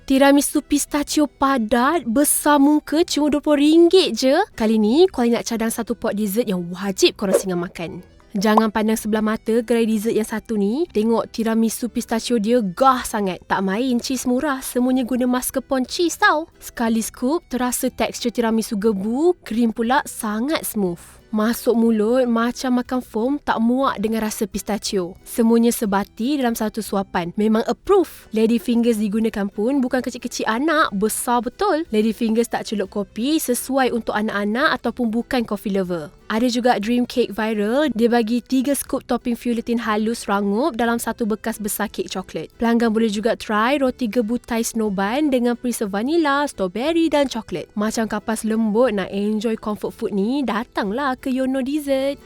Tiramisu pistachio padat besar muka cuma RM20 je. Kali ni, Kuali nak cadang satu pot dessert yang wajib korang singgah makan. Jangan pandang sebelah mata gerai dessert yang satu ni. Tengok tiramisu pistachio dia gah sangat. Tak main cheese murah, semuanya guna mascarpone cheese tau. Sekali scoop, terasa tekstur tiramisu gebu, krim pula sangat smooth. Masuk mulut macam makan foam, tak muak dengan rasa pistachio. Semuanya sebati dalam satu suapan. Memang approve. Lady fingers digunakan pun bukan kecil-kecil anak, besar betul. Lady fingers tak celup kopi, sesuai untuk anak-anak ataupun bukan coffee lover. Ada juga dream cake viral. Dia bagi 3 scoop topping feuilletin halus rangup dalam satu bekas besar kek coklat. Pelanggan boleh juga try roti gebu Thai snow bun dengan preserve vanilla, strawberry dan coklat. Macam kapas lembut nak enjoy comfort food ni, datanglah ke Yono Dessert.